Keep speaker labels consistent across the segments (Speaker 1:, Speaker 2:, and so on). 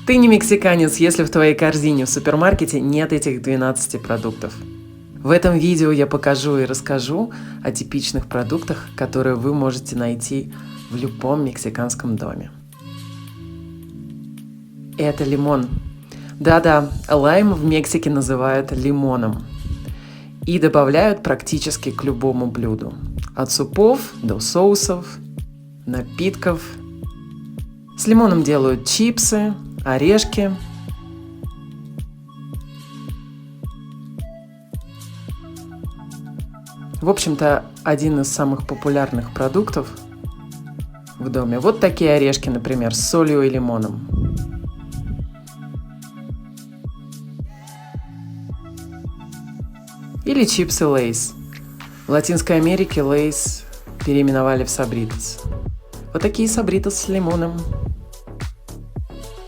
Speaker 1: Ты не мексиканец, если в твоей корзине в супермаркете нет этих 12 продуктов. В этом видео я покажу и расскажу о типичных продуктах, которые вы можете найти в любом мексиканском доме. Это лимон. Да-да, лайм в Мексике называют лимоном и добавляют практически к любому блюду. От супов до соусов, напитков. С лимоном делают чипсы, орешки. В общем-то, один из самых популярных продуктов в доме. Вот такие орешки, например, с солью и лимоном. Или чипсы Лейс. В Латинской Америке Лейс переименовали в сабритос. Вот такие сабритос с лимоном.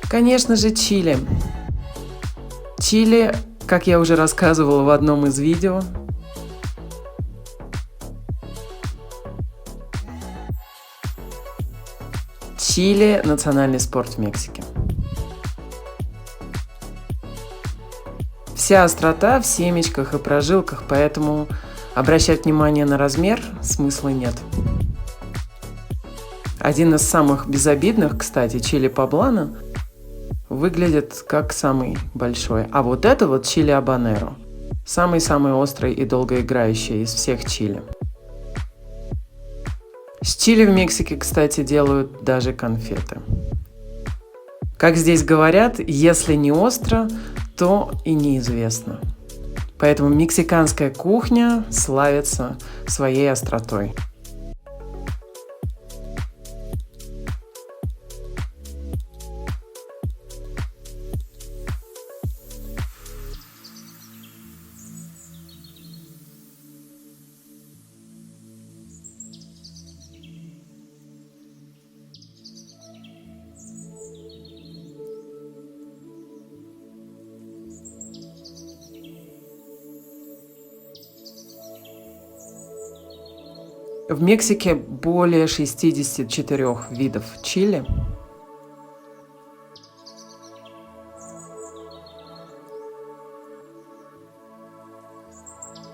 Speaker 1: Конечно же, чили. Чили, как я уже рассказывала в одном из видео, чили – национальный спорт в Мексике. Вся острота в семечках и прожилках, поэтому обращать внимание на размер смысла нет. Один из самых безобидных, кстати, чили поблано, выглядит как самый большой. А вот это вот чили абанеро. Самый-самый острый и долгоиграющий из всех чили. С чили в Мексике, кстати, делают даже конфеты. Как здесь говорят, если не остро, то и неизвестно. Поэтому мексиканская кухня славится своей остротой. В Мексике более 64 видов чили.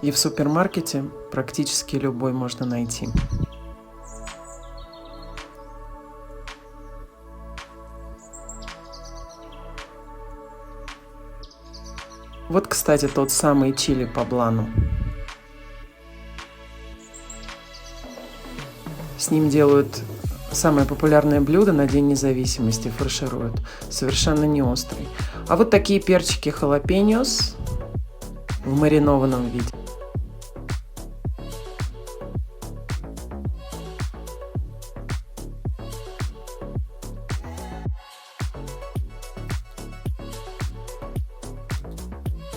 Speaker 1: И в супермаркете практически любой можно найти. Вот, кстати, тот самый чили поблано. С ним делают самое популярное блюдо на День независимости, фаршируют. Совершенно не острый. А вот такие перчики халапеньос в маринованном виде.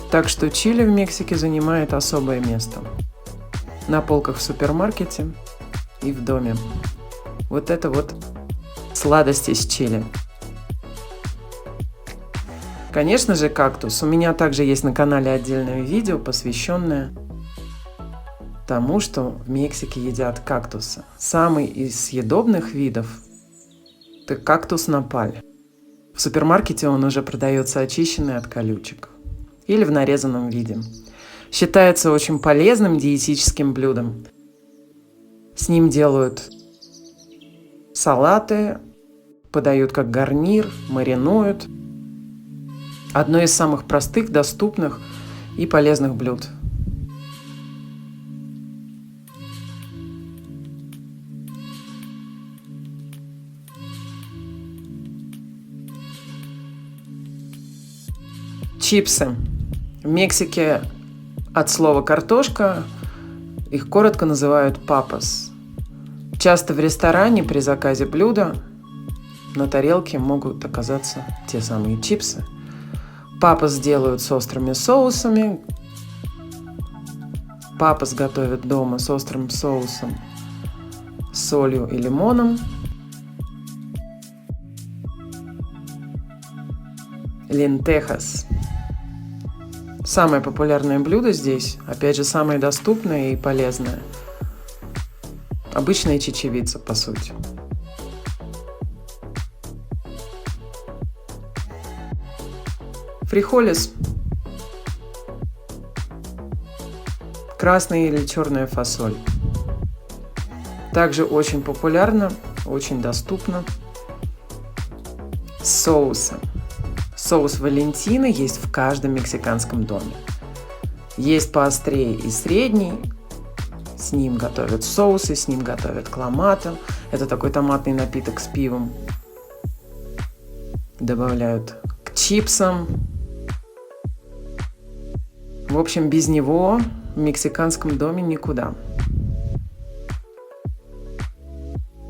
Speaker 1: Так что чили в Мексике занимает особое место. На полках в супермаркете и в доме. Вот это вот сладости с чили. Конечно же, кактус. У меня также есть на канале отдельное видео, посвященное тому, что в Мексике едят кактусы. Самый из съедобных видов – это кактус напаль. В супермаркете он уже продается очищенный от колючек или в нарезанном виде. Считается очень полезным диетическим блюдом. С ним делают салаты, подают как гарнир, маринуют. Одно из самых простых, доступных и полезных блюд. Чипсы. В Мексике от слова картошка их коротко называют папас. Часто в ресторане при заказе блюда на тарелке могут оказаться те самые чипсы. Папас делают с острыми соусами. Папас готовят дома с острым соусом, солью и лимоном. Лентехас. Самое популярное блюдо здесь, опять же, самое доступное и полезное. Обычная чечевица, по сути. Фрихолис. Красная или черная фасоль. Также очень популярно, очень доступно. Соусы. Соус Валентино есть в каждом мексиканском доме. Есть поострее и средний. С ним готовят соусы, с ним готовят кламато. Это такой томатный напиток с пивом. Добавляют к чипсам. В общем, без него в мексиканском доме никуда.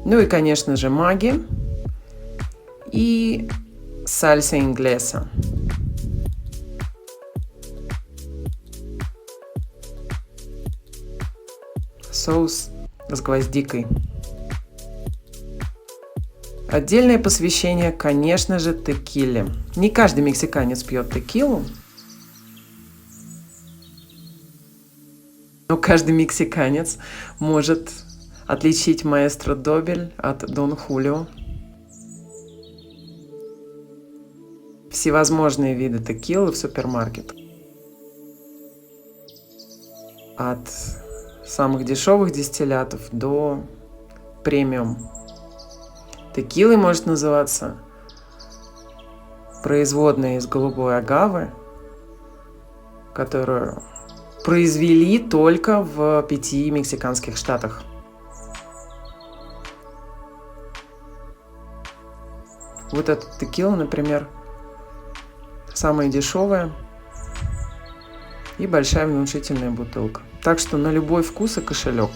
Speaker 1: Ну и, конечно же, маги и сальса инглеса. Соус с гвоздикой. Отдельное посвящение, конечно же, текиле. Не каждый мексиканец пьет текилу, но каждый мексиканец может отличить маэстро Добель от Дон Хулио. Всевозможные виды текилы в супермаркетах. От самых дешевых дистиллятов до премиум. Текилой может называться производная из голубой агавы, которую произвели только в 5 мексиканских штатах. Вот эта текила, например, самая дешевая и большая внушительная бутылка. Так что на любой вкус и кошелек.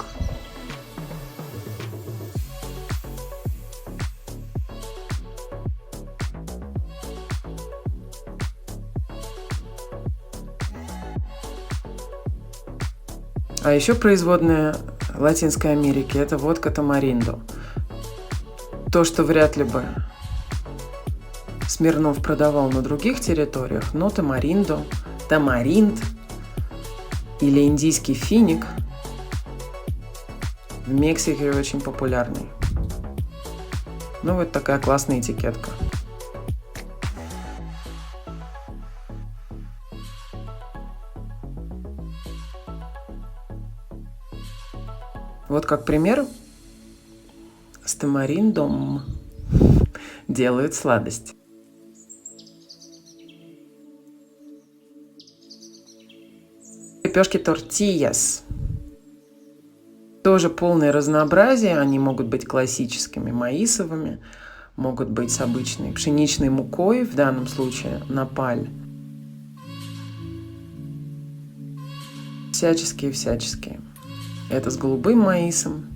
Speaker 1: А еще производная Латинской Америки – это водка тамариндо. То, что вряд ли бы Смирнов продавал на других территориях, но тамариндо, тамаринд или индийский финик в Мексике очень популярный. Ну вот такая классная этикетка. Вот как пример, с тамариндом делают сладость. Лепешки тортильяс. Тоже полное разнообразие. Они могут быть классическими, маисовыми, могут быть с обычной пшеничной мукой, в данном случае напаль. Всяческие. Это с голубым маисом.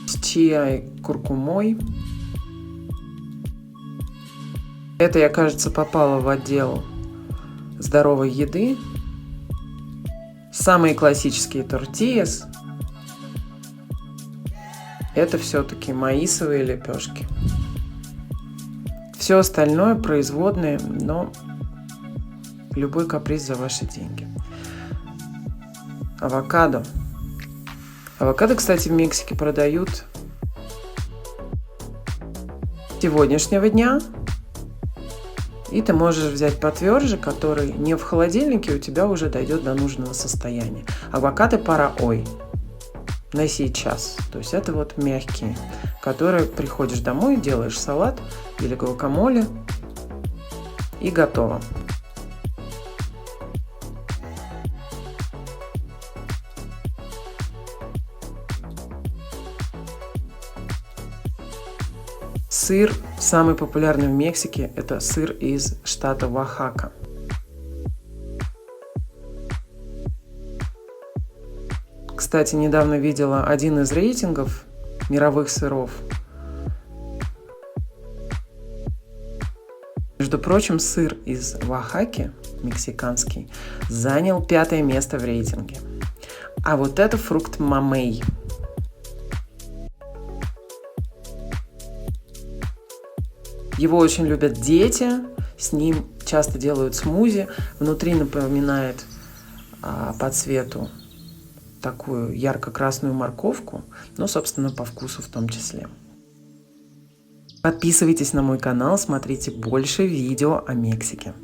Speaker 1: С чиа и куркумой. Это я, кажется, попала в отдел здоровой еды. Самые классические тортильяс. Это все-таки маисовые лепешки. Все остальное производные, но любой каприз за ваши деньги. Авокадо. Авокадо, кстати, в Мексике продают сегодняшнего дня. И ты можешь взять потверже, который не в холодильнике, у тебя уже дойдет до нужного состояния. Авокадо параой. На сейчас. То есть это вот мягкие, которые приходишь домой, делаешь салат или гуакамоле и готово. Сыр самый популярный в Мексике – это сыр из штата Оахака. Кстати, недавно видела один из рейтингов мировых сыров. Между прочим, сыр из Оахаки, мексиканский, занял 5-е место в рейтинге. А вот это фрукт мамей. Его очень любят дети, с ним часто делают смузи. Внутри напоминает а по цвету такую ярко-красную морковку, но, собственно, по вкусу в том числе. Подписывайтесь на мой канал, смотрите больше видео о Мексике.